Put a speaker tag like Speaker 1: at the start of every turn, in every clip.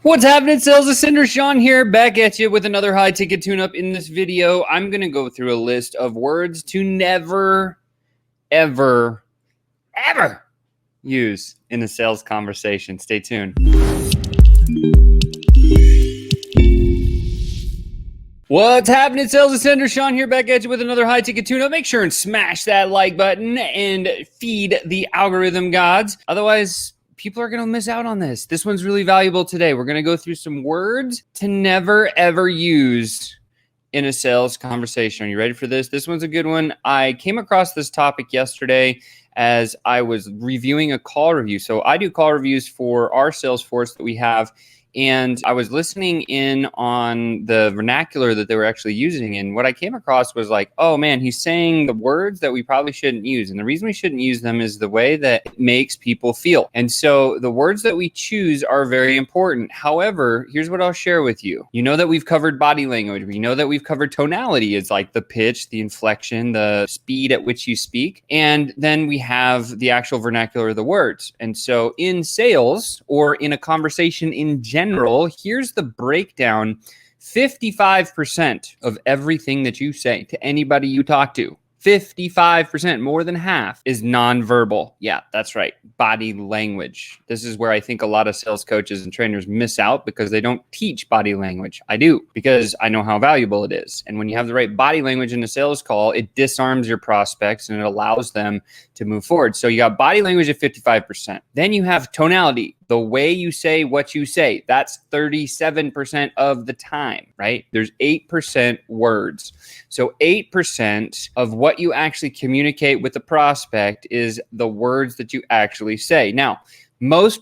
Speaker 1: What's happening, Sales Ascender? Sean here, back at you with another high ticket tune-up. In this video, I'm going to go through a list of words to never, ever use in a sales conversation. Stay tuned. What's happening, Sales Ascender? Sean here, back at you with another high ticket tune-up. Make sure and smash that like button and feed the algorithm gods. Otherwise, people are going to miss out on this. This one's really valuable today. We're going to go through some words to never, ever use in a sales conversation. Are you ready for this? This one's a good one. I came across this topic yesterday as I was reviewing a call review. So I do call reviews for our sales force that we have. And I was listening in on the vernacular that they were actually using. And what I came across was like, oh man, he's saying the words that we probably shouldn't use. And the reason we shouldn't use them is the way that it makes people feel. And so the words that we choose are very important. However, here's what I'll share with you. You know that we've covered body language. We know that we've covered tonality. It's like the pitch, the inflection, the speed at which you speak. And then we have the actual vernacular of the words. And so in sales or in a conversation in general, here's the breakdown. 55% of everything that you say to anybody you talk to, 55%, more than half, is nonverbal. Yeah, that's right. Body language. This is where I think a lot of sales coaches and trainers miss out because they don't teach body language. I do, because I know how valuable it is. And when you have the right body language in a sales call, it disarms your prospects and it allows them to move forward. So you got body language at 55%. Then you have tonality. The way you say what you say, that's 37% of the time, right? There's 8% words. So 8% of what you actually communicate with the prospect is the words that you actually say. Now, most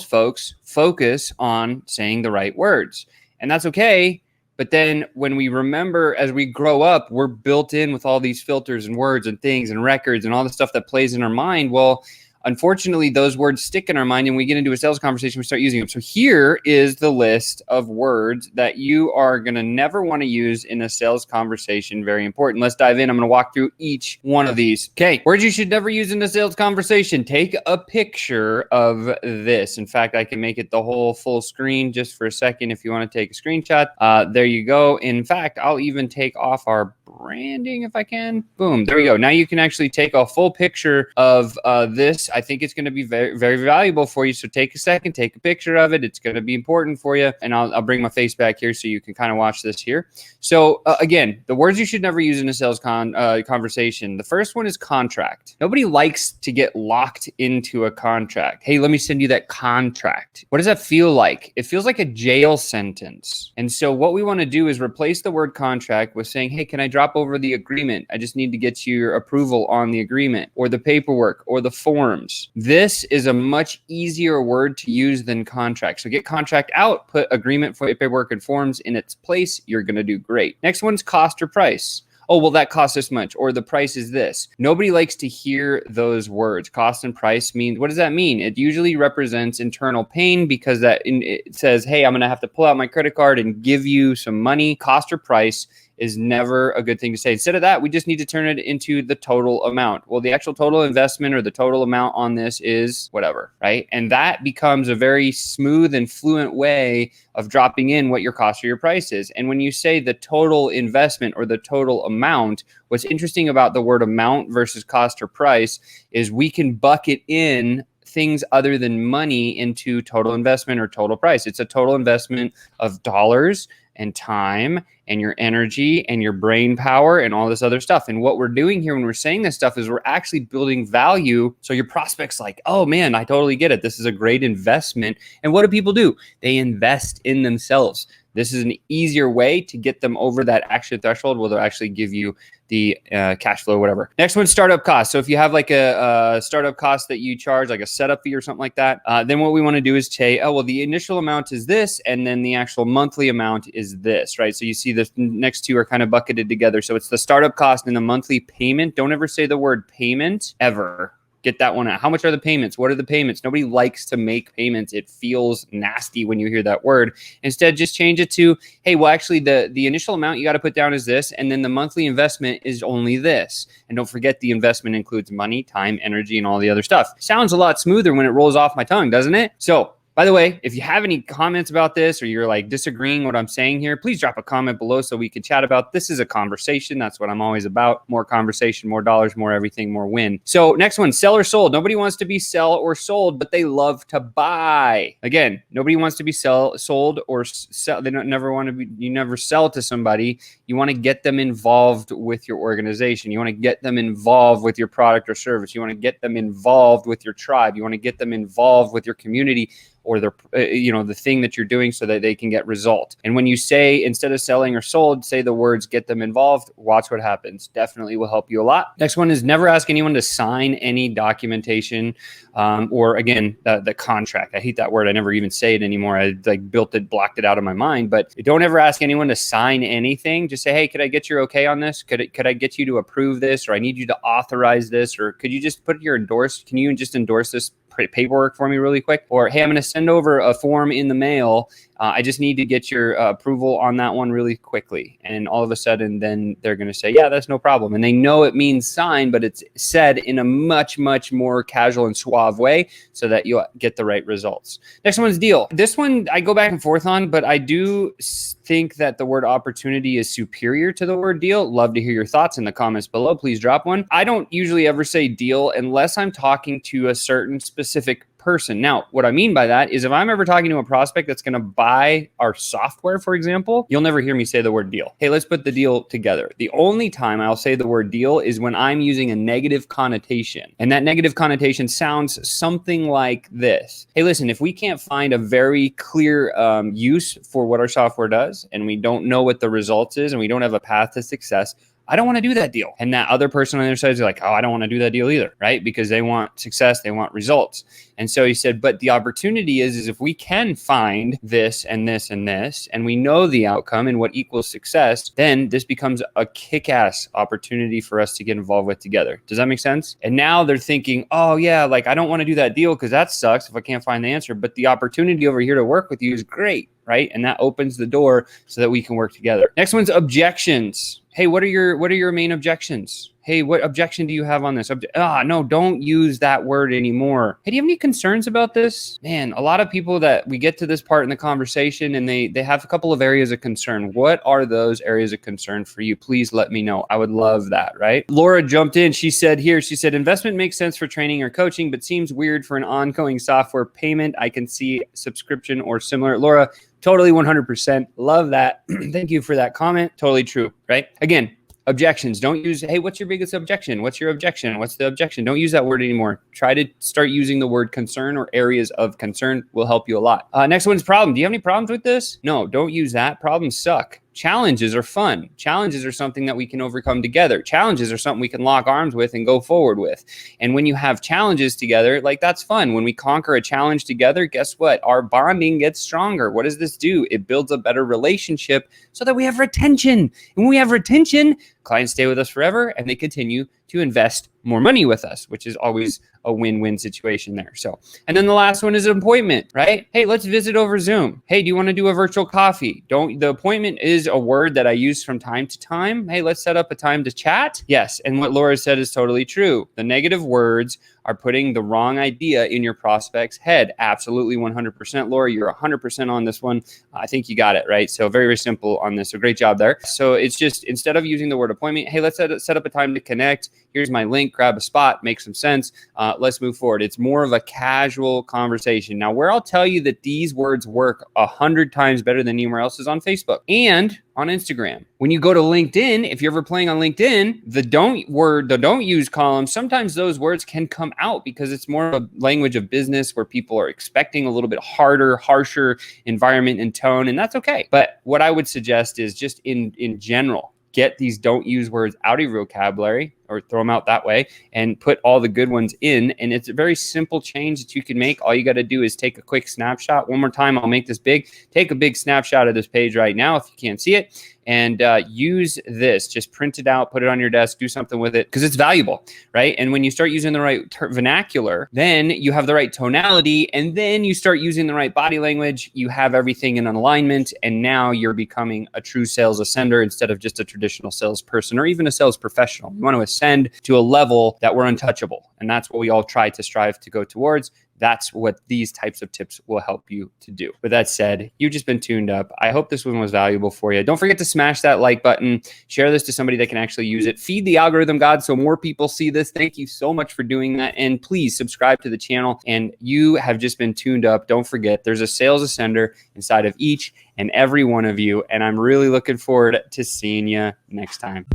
Speaker 1: folks focus on saying the right words, and that's okay. But then when we remember, as we grow up, we're built in with all these filters and words and things and records and all the stuff that plays in our mind. Well, unfortunately, those words stick in our mind and we get into a sales conversation, we start using them. So here is the list of words that you are going to never want to use in a sales conversation. Very important. Let's dive in. I'm going to walk through each one of these. Okay, words you should never use in a sales conversation. Take a picture of this. In fact, I can make it the whole full screen just for a second if you want to take a screenshot. There you go. In fact, I'll even take off our branding if I can. Boom. There we go. Now you can actually take a full picture of this. I think it's going to be very, very valuable for you. So take a second, take a picture of it. It's going to be important for you. And I'll bring my face back here so you can kind of watch this here. So again, the words you should never use in a sales conversation. The first one is contract. Nobody likes to get locked into a contract. Hey, let me send you that contract. What does that feel like? It feels like a jail sentence. And so what we want to do is replace the word contract with saying, hey, can I drop over the agreement? I just need to get your approval on the agreement or the paperwork or the forms. This is a much easier word to use than contract. So get contract out, put agreement for paperwork and forms in its place. You're going to do great. Next one's cost or price. Oh, well, that costs this much, or the price is this. Nobody likes to hear those words. Cost and price means, what does that mean? It usually represents internal pain because it says, hey, I'm going to have to pull out my credit card and give you some money. Cost or price is never a good thing to say. Instead of that, we just need to turn it into the total amount. Well, the actual total investment or the total amount on this is whatever, right? And that becomes a very smooth and fluent way of dropping in what your cost or your price is. And when you say the total investment or the total amount, what's interesting about the word amount versus cost or price is we can bucket in things other than money into total investment or total price. It's a total investment of dollars and time and your energy and your brain power and all this other stuff. And what we're doing here when we're saying this stuff is we're actually building value. So your prospect's like, oh man, I totally get it. This is a great investment. And what do people do? They invest in themselves. This is an easier way to get them over that action threshold where they'll actually give you the cash flow, whatever. Next one, startup cost. So if you have like a startup cost that you charge, like a setup fee or something like that, then what we want to do is say, oh, well, the initial amount is this, and then the actual monthly amount is this, right? So you see the next two are kind of bucketed together. So it's the startup cost and the monthly payment. Don't ever say the word payment ever. Get that one out. How much are the payments? What are the payments? Nobody likes to make payments. It feels nasty when you hear that word. Instead, just change it to, hey, well, actually, the initial amount you got to put down is this, and then the monthly investment is only this. And don't forget, the investment includes money, time, energy, and all the other stuff. Sounds a lot smoother when it rolls off my tongue, doesn't it? So By the way, if you have any comments about this or you're like disagreeing what I'm saying here, please drop a comment below so we can chat about. This is a conversation. That's what I'm always about. More conversation, more dollars, more everything, more win. So next one, sell or sold. Nobody wants to be sell or sold, but they love to buy. Again, nobody wants to be sold or sell. They don't never want to be, you never sell to somebody. You want to get them involved with your organization. You want to get them involved with your product or service. You want to get them involved with your tribe. You want to get them involved with your community or their, the thing that you're doing so that they can get result. And when you say, instead of selling or sold, say the words, get them involved, watch what happens. Definitely will help you a lot. Next one is never ask anyone to sign any documentation or again, the contract. I hate that word. I never even say it anymore. I blocked it out of my mind, but don't ever ask anyone to sign anything. Just say, hey, could I get your okay on this? Could I get you to approve this? Or I need you to authorize this? Or could you just put your can you just endorse this paperwork for me really quick? Or, hey, I'm going to send over a form in the mail. I just need to get your approval on that one really quickly. And all of a sudden, then they're going to say, yeah, that's no problem. And they know it means sign, but it's said in a much, much more casual and suave way so that you'll get the right results. Next one is deal. This one I go back and forth on, but I do think that the word opportunity is superior to the word deal. Love to hear your thoughts in the comments below. Please drop one. I don't usually ever say deal unless I'm talking to a certain specific person. Now, what I mean by that is if I'm ever talking to a prospect that's going to buy our software, for example, you'll never hear me say the word deal. Hey, let's put the deal together. The only time I'll say the word deal is when I'm using a negative connotation. And that negative connotation sounds something like this. Hey, listen, if we can't find a very clear use for what our software does, and we don't know what the results is, and we don't have a path to success, I don't want to do that deal. And that other person on the other side is like, oh, I don't want to do that deal either, right? Because they want success, they want results. And so he said, but the opportunity is if we can find this and this and this, and we know the outcome and what equals success, then this becomes a kick-ass opportunity for us to get involved with together. Does that make sense? And now they're thinking, oh yeah, like I don't want to do that deal because that sucks if I can't find the answer, but the opportunity over here to work with you is great, right? And that opens the door so that we can work together. Next one's objections. Hey, what are your main objections? Hey, what objection do you have on this? No, don't use that word anymore. Hey, do you have any concerns about this? Man, a lot of people that we get to this part in the conversation and they have a couple of areas of concern. What are those areas of concern for you? Please let me know. I would love that, right? Laura jumped in. She said, investment makes sense for training or coaching, but seems weird for an ongoing software payment. I can see subscription or similar. Laura, totally 100%. Love that. Thank you for that comment. Totally true, right? Again, objections. Don't use, hey, what's your biggest objection? What's your objection? What's the objection? Don't use that word anymore. Try to start using the word concern or areas of concern will help you a lot. Next one's problem. Do you have any problems with this? No, don't use that. Problems suck. Challenges are fun. Challenges are something that we can overcome together. Challenges are something we can lock arms with and go forward with. And when you have challenges together, like that's fun. When we conquer a challenge together, guess what? Our bonding gets stronger. What does this do? It builds a better relationship so that we have retention. And when we have retention, clients stay with us forever and they continue to invest more money with us, which is always a win-win situation there. So, and then the last one is an appointment, right? Hey, let's visit over Zoom. Hey, do you want to do a virtual coffee? The appointment is a word that I use from time to time. Hey, let's set up a time to chat. Yes. And what Laura said is totally true. The negative words are putting the wrong idea in your prospect's head. Absolutely 100%. Laura, you're 100% on this one. I think you got it, right? So very, very simple on this. So great job there. So it's just, instead of using the word appointment, hey, let's set up a time to connect. Here's my link, grab a spot, make some sense. Let's move forward. It's more of a casual conversation. Now, where I'll tell you that these words work 100 times better than anywhere else is on Facebook and on Instagram. When you go to LinkedIn, if you're ever playing on LinkedIn, the don't use column, sometimes those words can come out because it's more of a language of business where people are expecting a little bit harder, harsher environment and tone, and that's okay. But what I would suggest is just in general, get these don't use words out of your vocabulary or throw them out that way and put all the good ones in. And it's a very simple change that you can make. All you got to do is take a quick snapshot. One more time, I'll make this big. Take a big snapshot of this page right now if you can't see it. And use this. Just print it out, put it on your desk, do something with it because it's valuable, right? And when you start using the right vernacular, then you have the right tonality, and then you start using the right body language. You have everything in alignment, and now you're becoming a true sales ascender instead of just a traditional salesperson or even a sales professional. You want to ascend to a level that we're untouchable, and that's what we all try to strive to go towards. That's what these types of tips will help you to do. With that said, you've just been tuned up. I hope this one was valuable for you. Don't forget to smash that like button. Share this to somebody that can actually use it. Feed the algorithm god so more people see this. Thank you so much for doing that. And please subscribe to the channel. And you have just been tuned up. Don't forget, there's a sales ascender inside of each and every one of you. And I'm really looking forward to seeing you next time.